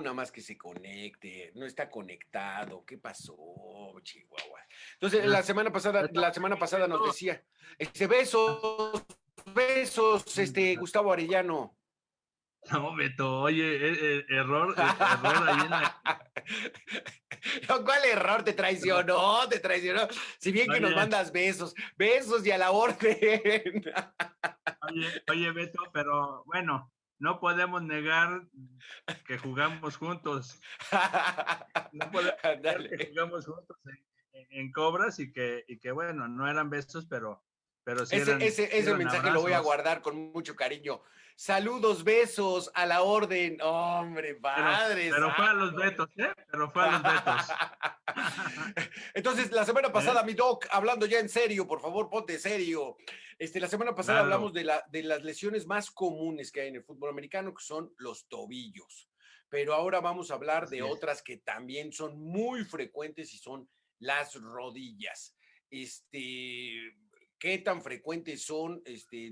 Nada más que se conecte, no está conectado. ¿Qué pasó, Chihuahua? Entonces, Pero la estamos semana aquí, pasada nos Beto. decía, besos, besos, Gustavo Arellano. No, Beto, oye, error ahí en la... No, ¿cuál error? Te Error. traicionó, te traicionó. Si bien que nos Oye, mandas besos, besos y a la orden. oye, Beto, pero bueno, no podemos negar que jugamos juntos. No podemos negar que Ándale. jugamos juntos en Cobras y que bueno, no eran besos, pero sí Ese eran mensaje lo voy a abrazos. guardar con mucho cariño. Saludos, besos, a la orden. Hombre, padre Pero fue a los santo. Betos, ¿eh? Pero fue a los Betos. Entonces, la semana ¿Eh? pasada, mi doc, hablando ya en serio, por favor, ponte serio. La semana pasada hablamos Claro. de las lesiones más comunes que hay en el fútbol americano, que son los tobillos. Pero ahora vamos a hablar de Así es. otras que también son muy frecuentes y son las rodillas. ¿Qué tan frecuentes son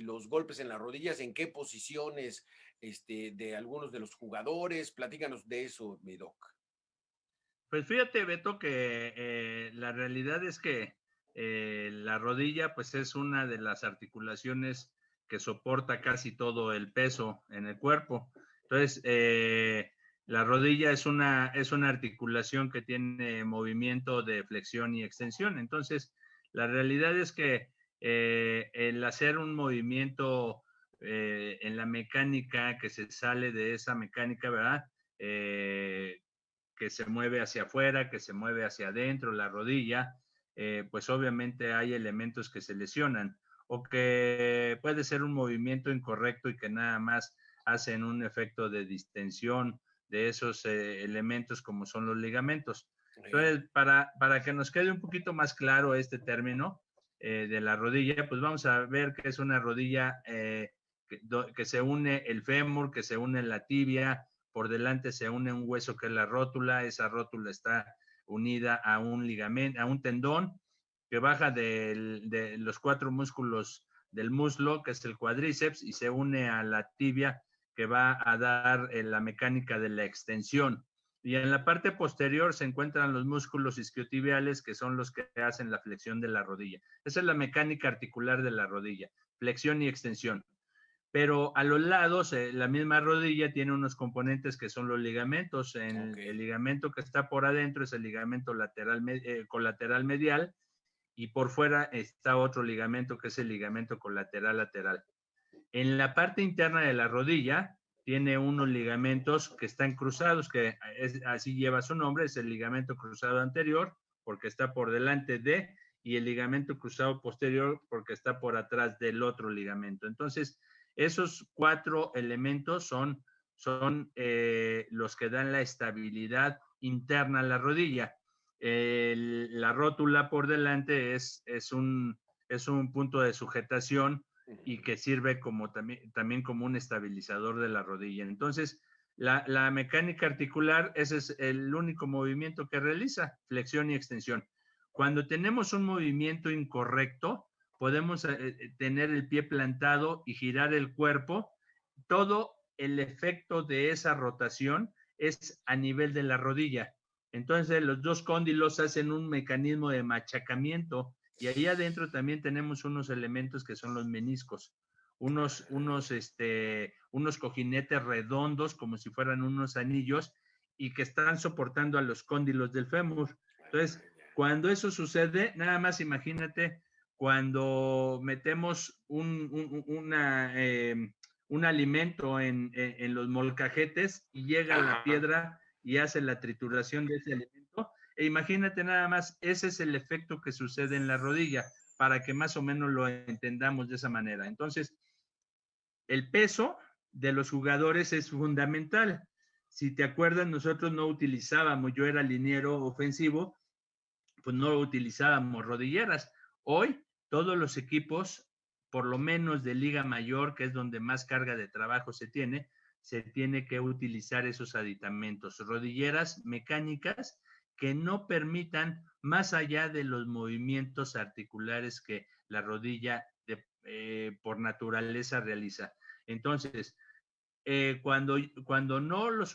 los golpes en las rodillas? ¿En qué posiciones de algunos de los jugadores? Platícanos de eso, mi doc. Pues fíjate, Beto, que la realidad es que la rodilla, pues es una de las articulaciones que soporta casi todo el peso en el cuerpo. Entonces, la rodilla es una articulación que tiene movimiento de flexión y extensión. Entonces, la realidad es que el hacer un movimiento en la mecánica que se sale de esa mecánica, ¿verdad? Que se mueve hacia afuera, que se mueve hacia adentro, la rodilla, pues obviamente hay elementos que se lesionan o que puede ser un movimiento incorrecto y que nada más hacen un efecto de distensión de esos elementos como son los ligamentos. Entonces, para que nos quede un poquito más claro este término de la rodilla, pues vamos a ver que es una rodilla que se une el fémur, que se une la tibia, por delante se une un hueso que es la rótula, esa rótula está unida a un ligamento, a un tendón que baja de los 4 músculos del muslo, que es el cuádriceps, y se une a la tibia que va a dar la mecánica de la extensión. Y en la parte posterior se encuentran los músculos isquiotibiales, que son los que hacen la flexión de la rodilla. Esa es la mecánica articular de la rodilla, flexión y extensión. Pero a los lados, la misma rodilla tiene unos componentes que son los ligamentos. Ok. El ligamento que está por adentro es el ligamento colateral medial y por fuera está otro ligamento que es el ligamento colateral lateral. En la parte interna de la rodilla tiene unos ligamentos que están cruzados, que así lleva su nombre, es el ligamento cruzado anterior porque está por delante de, y el ligamento cruzado posterior porque está por atrás del otro ligamento. Entonces, esos 4 elementos son los que dan la estabilidad interna a la rodilla. La rótula por delante es un punto de sujetación y que sirve como también como un estabilizador de la rodilla. Entonces, la mecánica articular, ese es el único movimiento que realiza, flexión y extensión. Cuando tenemos un movimiento incorrecto, podemos tener el pie plantado y girar el cuerpo. Todo el efecto de esa rotación es a nivel de la rodilla. Entonces, los dos cóndilos hacen un mecanismo de machacamiento y ahí adentro también tenemos unos elementos que son los meniscos, unos cojinetes redondos como si fueran unos anillos y que están soportando a los cóndilos del fémur. Entonces, cuando eso sucede, nada más imagínate cuando metemos un alimento en los molcajetes y llega la Ajá. piedra y hace la trituración de ese alimento. E imagínate nada más, ese es el efecto que sucede en la rodilla, para que más o menos lo entendamos de esa manera. Entonces, el peso de los jugadores es fundamental. Si te acuerdas, nosotros no utilizábamos, yo era liniero ofensivo, pues no utilizábamos rodilleras. Hoy todos los equipos, por lo menos de Liga Mayor, que es donde más carga de trabajo se tiene que utilizar esos aditamentos, rodilleras mecánicas que no permitan más allá de los movimientos articulares que la rodilla por naturaleza realiza. Entonces, cuando no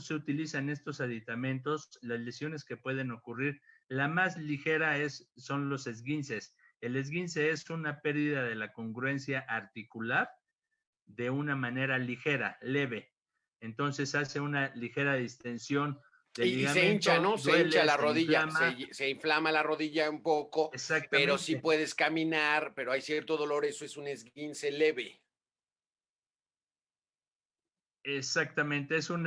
se utilizan estos aditamentos, las lesiones que pueden ocurrir, la más ligera son los esguinces. El esguince es una pérdida de la congruencia articular de una manera ligera, leve. Entonces hace una ligera distensión del Y se hincha, ligamento, ¿no? Se hincha duele, la se rodilla, inflama. se inflama la rodilla un poco, pero sí Exactamente. puedes caminar, pero hay cierto dolor, eso es un esguince leve. Exactamente, es un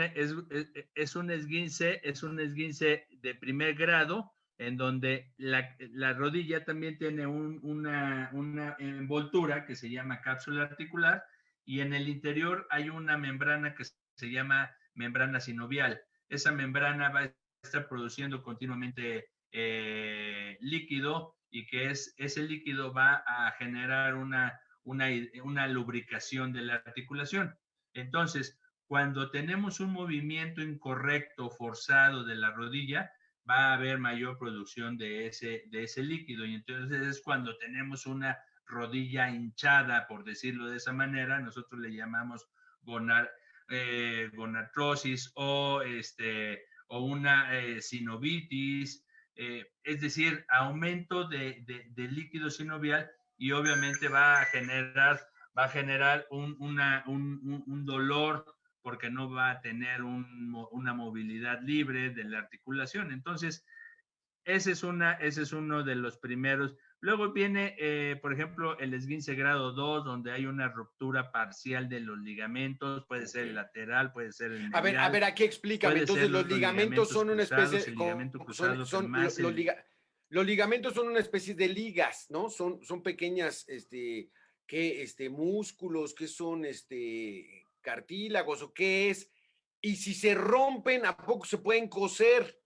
esguince de primer grado, en donde la rodilla también tiene una envoltura que se llama cápsula articular, y en el interior hay una membrana que se llama membrana sinovial. Esa membrana va a estar produciendo continuamente líquido, y que ese líquido va a generar una lubricación de la articulación. Entonces, cuando tenemos un movimiento incorrecto, forzado de la rodilla, va a haber mayor producción de ese líquido. Y entonces es cuando tenemos una rodilla hinchada, por decirlo de esa manera. Nosotros le llamamos gonartrosis o una sinovitis, es decir, aumento de líquido sinovial, y obviamente va a generar un dolor, porque no va a tener una movilidad libre de la articulación. Entonces, ese es uno de los primeros. Luego viene, por ejemplo, el esguince grado 2, donde hay una ruptura parcial de los ligamentos, puede ser el lateral, puede ser el A medial, ver, aquí explícame. puede ser Entonces, los los ligamentos ligamentos son una cruzados, especie, el ligamento cruzado que son más los ligamentos son una especie de ligas, ¿no? Son pequeñas, músculos, ¿qué son, cartílagos o qué es? Y si se rompen, ¿a poco se pueden coser?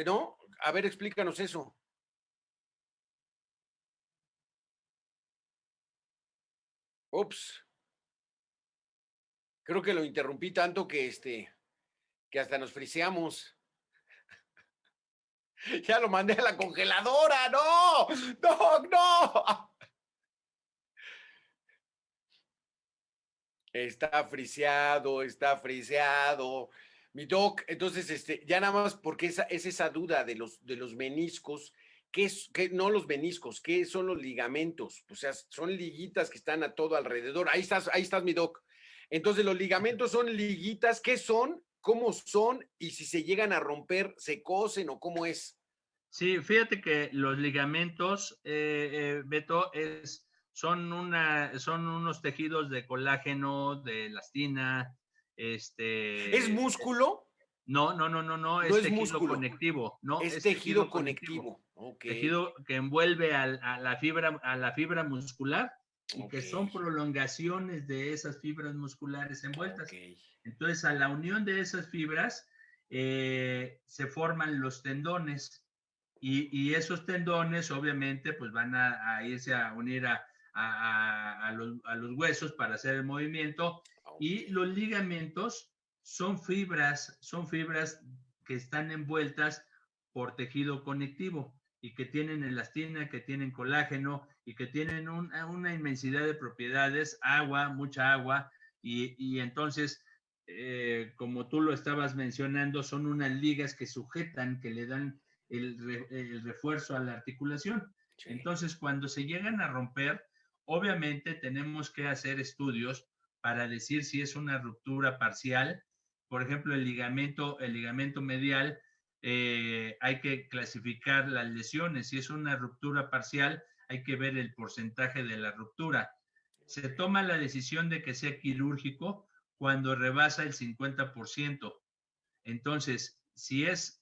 ¿No? A ver, explícanos eso. Ups, creo que lo interrumpí tanto que hasta nos friseamos. Ya lo mandé a la congeladora, no, no, no. Está friseado, está friseado. Mi doc, entonces, ya nada más porque es esa duda de los meniscos, no los meniscos, ¿qué son los ligamentos? O sea, son liguitas que están a todo alrededor. Ahí estás, mi doc. Entonces, los ligamentos son liguitas, ¿qué son? ¿Cómo son? Y si se llegan a romper, ¿se cosen o cómo es? Sí, fíjate que los ligamentos, Beto, son unos tejidos de colágeno, de elastina, ¿Es músculo? no, No es es tejido músculo, conectivo, no, es es tejido tejido conectivo, conectivo. Ok, tejido que envuelve a la fibra muscular, y que ok, son prolongaciones de esas fibras musculares ok. envueltas. Entonces, a la unión de esas fibras se forman los tendones, y esos tendones obviamente pues van a irse a unir a los huesos para hacer el movimiento, Ok. y los ligamentos son fibras que están envueltas por tejido conectivo, y que tienen elastina, que tienen colágeno, y que tienen una inmensidad de propiedades, agua, mucha agua, y entonces, como tú lo estabas mencionando, son unas ligas que sujetan, que le dan el refuerzo a la articulación. Sí. Entonces, cuando se llegan a romper, obviamente tenemos que hacer estudios para decir si es una ruptura parcial. Por ejemplo, el ligamento medial, hay que clasificar las lesiones. Si es una ruptura parcial, hay que ver el porcentaje de la ruptura. Se toma la decisión de que sea quirúrgico cuando rebasa el 50%. Entonces, si es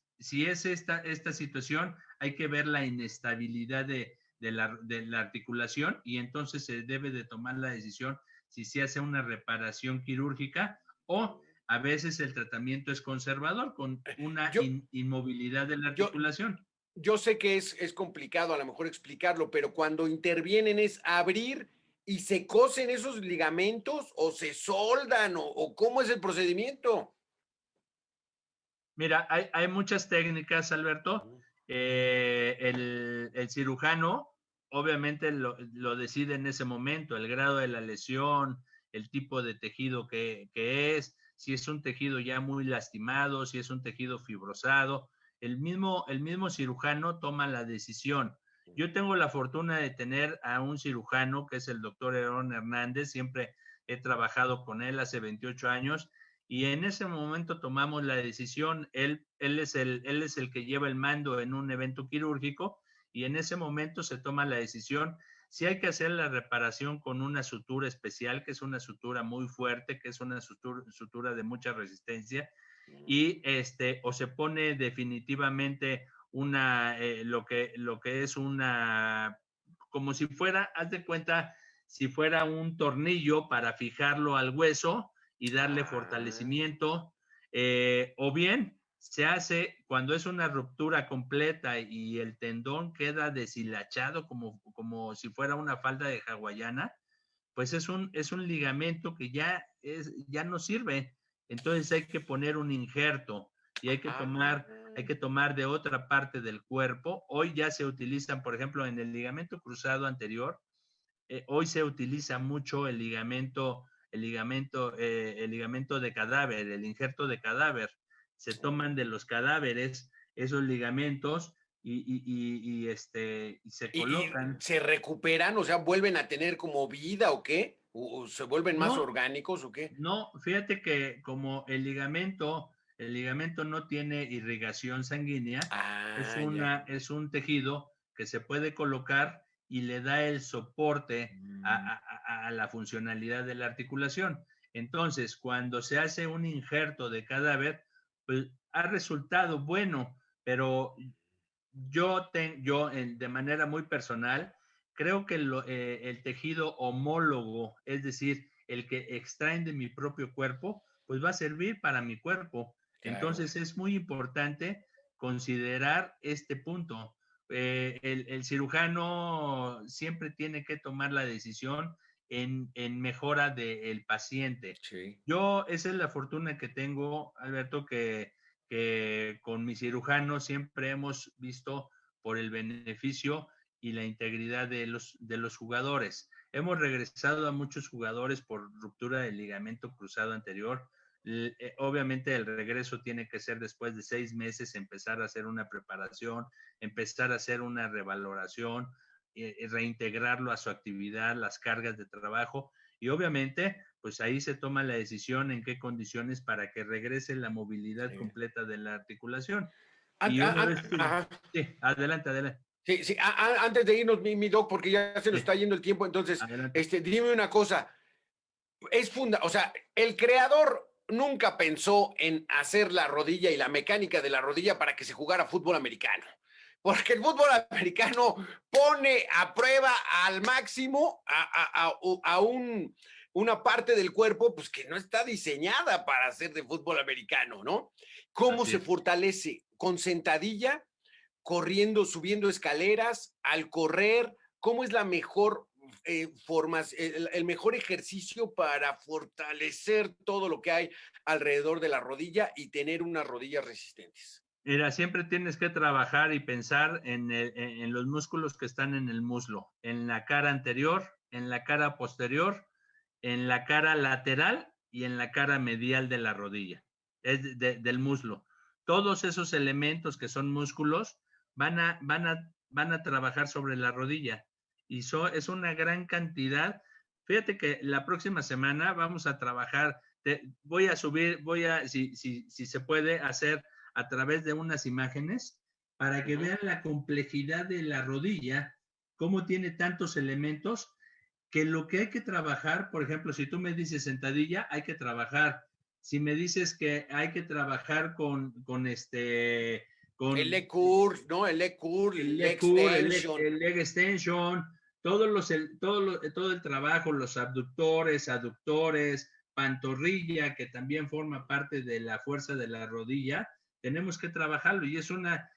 esta situación, hay que ver la inestabilidad de la articulación, y entonces se debe de tomar la decisión si se hace una reparación quirúrgica, o a veces el tratamiento es conservador con una Yo, inmovilidad de la yo, articulación. yo sé que es complicado a lo mejor explicarlo, pero cuando intervienen es abrir y se cosen esos ligamentos o se soldan o cómo es el procedimiento. Mira, hay muchas técnicas, Alberto. El cirujano obviamente lo decide en ese momento, el grado de la lesión, el tipo de tejido que es, si es un tejido ya muy lastimado, si es un tejido fibrosado. El mismo cirujano toma la decisión. Yo tengo la fortuna de tener a un cirujano que es el doctor Aaron Hernández, siempre he trabajado con él hace 28 años y en ese momento tomamos la decisión, él es el que lleva el mando en un evento quirúrgico y en ese momento se toma la decisión si hay que hacer la reparación con una sutura especial, que es una sutura muy fuerte, que es una sutura de mucha resistencia, y o se pone definitivamente lo que es una, como si fuera, haz de cuenta, si fuera un tornillo para fijarlo al hueso y darle fortalecimiento, o bien se hace cuando es una ruptura completa y el tendón queda deshilachado como si fuera una falda de hawaiana, pues es un ligamento que ya no sirve. Entonces hay que poner un injerto y hay que tomar de otra parte del cuerpo. Hoy ya se utilizan, por ejemplo, en el ligamento cruzado anterior, hoy se utiliza mucho el ligamento de cadáver, el injerto de cadáver. Se toman de los cadáveres esos ligamentos y se ¿Y colocan. se recuperan? O sea, ¿vuelven a tener como vida o qué? ¿O se vuelven más No, orgánicos o qué? no, fíjate que como el ligamento no tiene irrigación sanguínea, Ya. es un tejido que se puede colocar y le da el soporte Mm. a la funcionalidad de la articulación. Entonces, cuando se hace un injerto de cadáver, pues ha resultado bueno, pero de manera muy personal, creo que el tejido homólogo, es decir, el que extraen de mi propio cuerpo, pues va a servir para mi cuerpo. Claro. Entonces es muy importante considerar este punto. El cirujano siempre tiene que tomar la decisión en mejora del paciente. Sí. Esa es la fortuna que tengo, Alberto, que con mi cirujano siempre hemos visto por el beneficio y la integridad de los jugadores. Hemos regresado a muchos jugadores por ruptura del ligamento cruzado anterior. Obviamente el regreso tiene que ser después de 6 meses, empezar a hacer una preparación, empezar a hacer una revaloración, reintegrarlo a su actividad, las cargas de trabajo y obviamente pues ahí se toma la decisión en qué condiciones para que regrese la movilidad Sí. completa de la articulación. An- Y una an- vez que, ajá. sí, adelante, adelante, Sí, sí. Antes de irnos, mi doc, porque ya se nos sí, está yendo el tiempo, entonces, adelante. dime una cosa. O sea, el creador nunca pensó en hacer la rodilla y la mecánica de la rodilla para que se jugara fútbol americano. Porque el fútbol americano pone a prueba al máximo una parte del cuerpo pues, que no está diseñada para hacer de fútbol americano, ¿no? ¿Cómo Así se es. fortalece? Con sentadilla, corriendo, subiendo escaleras, al correr. ¿Cómo es la mejor formas, el mejor ejercicio para fortalecer todo lo que hay alrededor de la rodilla y tener unas rodillas resistentes? Mira, siempre tienes que trabajar y pensar en los músculos que están en el muslo, en la cara anterior, en la cara posterior, en la cara lateral y en la cara medial de la rodilla, del muslo. Todos esos elementos que son músculos van a trabajar sobre la rodilla y es una gran cantidad. Fíjate que la próxima semana vamos a trabajar, voy a subir, si se puede hacer a través de unas imágenes para que vean la complejidad de la rodilla, cómo tiene tantos elementos que lo que hay que trabajar, por ejemplo, si tú me dices sentadilla, hay que trabajar. Si me dices que hay que trabajar El con leg curl, ¿no? El leg curl, el el leg leg curl, extension. el leg extension, todo el trabajo, los abductores, aductores, pantorrilla, que también forma parte de la fuerza de la rodilla, tenemos que trabajarlo y es una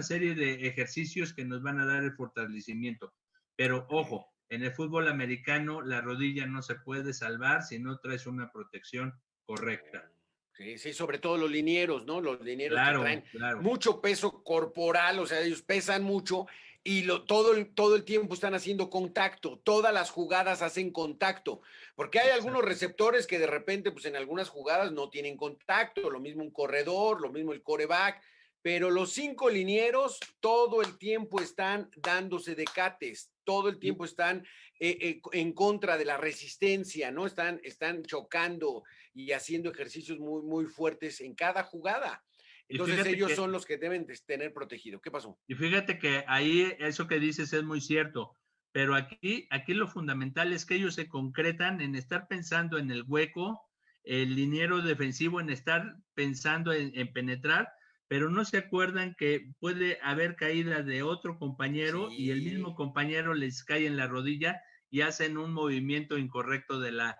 serie de ejercicios que nos van a dar el fortalecimiento. Pero Okay. ojo, en el fútbol americano la rodilla no se puede salvar si no traes una protección correcta. Sí, sí, sobre todo los linieros, ¿no? Los linieros que Claro, traen claro. mucho peso corporal, o sea, ellos pesan mucho y todo el tiempo están haciendo contacto, todas las jugadas hacen contacto, porque hay algunos Exacto. receptores que de repente, pues en algunas jugadas no tienen contacto, lo mismo un corredor, lo mismo el quarterback, pero los 5 linieros todo el tiempo están dándose decates, todo el Y, tiempo están en contra de la resistencia, ¿no? Están chocando y haciendo ejercicios muy, muy fuertes en cada jugada. y Entonces fíjate ellos que son los que deben tener protegido. ¿Qué pasó? Y fíjate que ahí eso que dices es muy cierto, pero aquí lo fundamental es que ellos se concretan en estar pensando en el hueco, el liniero defensivo, en estar pensando en penetrar, pero no se acuerdan que puede haber caída de otro compañero y el mismo Sí, compañero les cae en la rodilla y hacen un movimiento incorrecto de la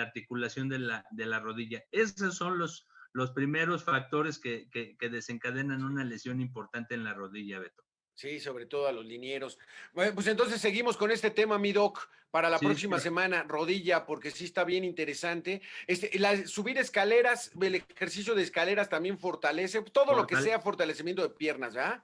articulación de la rodilla. Esos son los primeros factores que desencadenan una lesión importante en la rodilla, Beto. sí, sobre todo a los linieros. Bueno, pues entonces seguimos con este tema, mi doc, para la Sí, sí, próxima semana, rodilla, porque sí está bien interesante. Subir escaleras, el ejercicio de escaleras también fortalece, todo lo que fortale- sea fortalecimiento de piernas, ¿verdad?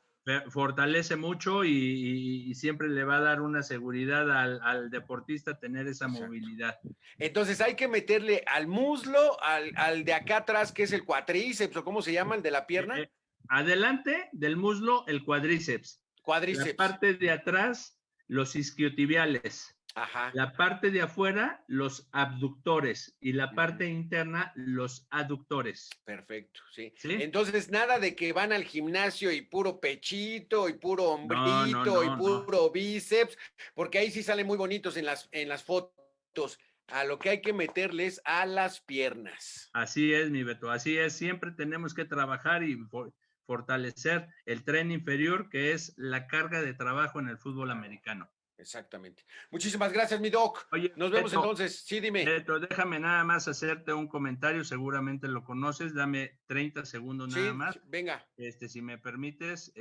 fortalece mucho y siempre le va a dar una seguridad al deportista tener esa Exacto. movilidad. Entonces hay que meterle al muslo, al de acá atrás, que es el cuatríceps, o cómo se llama, el de la Eh, pierna, eh, Adelante del muslo, el cuádriceps. La cuádriceps. parte de atrás, los isquiotibiales. Ajá. La parte de afuera, los abductores. Y la Ujú. parte interna, los aductores. Perfecto, sí. ¿Sí? Entonces, nada de que van al gimnasio y puro pechito y puro No, no, hombrito y no, no. puro bíceps, porque ahí sí salen muy bonitos en las fotos. A lo que hay que meterles a las piernas. Así es, mi Beto, así es. Siempre tenemos que trabajar y fortalecer el tren inferior, que es la carga de trabajo en el fútbol Claro, americano. exactamente. Muchísimas gracias, mi doc. Oye, Nos vemos Beto, entonces. Sí, dime. Beto, déjame nada más hacerte un comentario, seguramente lo conoces, dame 30 segundos nada Sí, más. venga. Si me permites,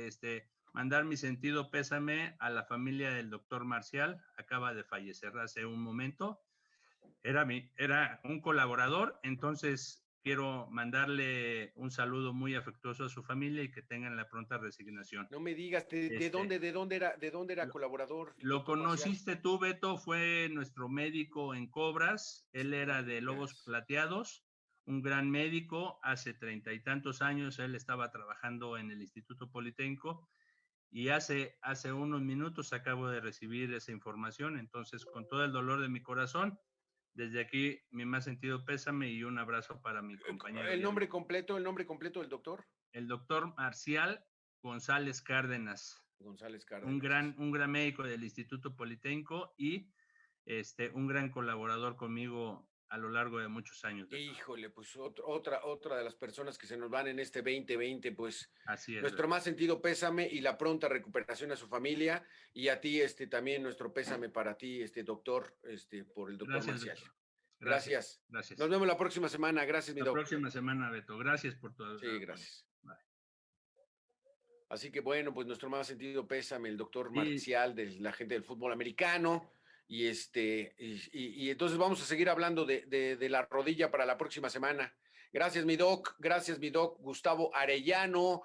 mandar mi sentido pésame a la familia del doctor Marcial, acaba de fallecer hace un momento. Era un colaborador, entonces quiero mandarle un saludo muy afectuoso a su familia y que tengan la pronta resignación. No me digas, Este, de dónde era lo, colaborador el lo doctor Marcial? conociste tú, Beto, fue nuestro médico en Cobras, Sí, él no era me de Lobos digas. Plateados, un gran médico, hace 30 y tantos años él estaba trabajando en el Instituto Politécnico y hace unos minutos acabo de recibir esa información, entonces con todo el dolor de mi corazón, desde aquí, mi más sentido pésame y un abrazo para mi compañero y amigo. El nombre completo del doctor El doctor Marcial González Cárdenas, González Cárdenas. un gran médico del Instituto Politécnico y un gran colaborador conmigo a lo largo de muchos años, Beto. Híjole, pues otra de las personas que se nos van en este 2020, pues Así es, nuestro Beto. más sentido pésame y la pronta recuperación a su familia y a ti, también nuestro pésame para ti, doctor, por el doctor Gracias, Marcial. Beto. Gracias, Gracias. Nos gracias. vemos la próxima semana. Gracias, mi La doc. próxima semana, Beto. Gracias por tu Sí, apoyo. gracias. Bye. Así que bueno, pues nuestro más sentido pésame, el doctor Y, Marcial, de la gente del fútbol americano. Y entonces vamos a seguir hablando de la rodilla para la próxima semana. Gracias, mi doc, Gustavo Arellano.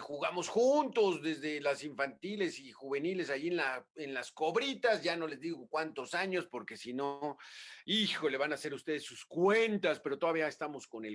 Jugamos juntos desde las infantiles y juveniles ahí en las Cobritas, ya no les digo cuántos años, porque si no, híjole, van a hacer ustedes sus cuentas, pero todavía estamos con el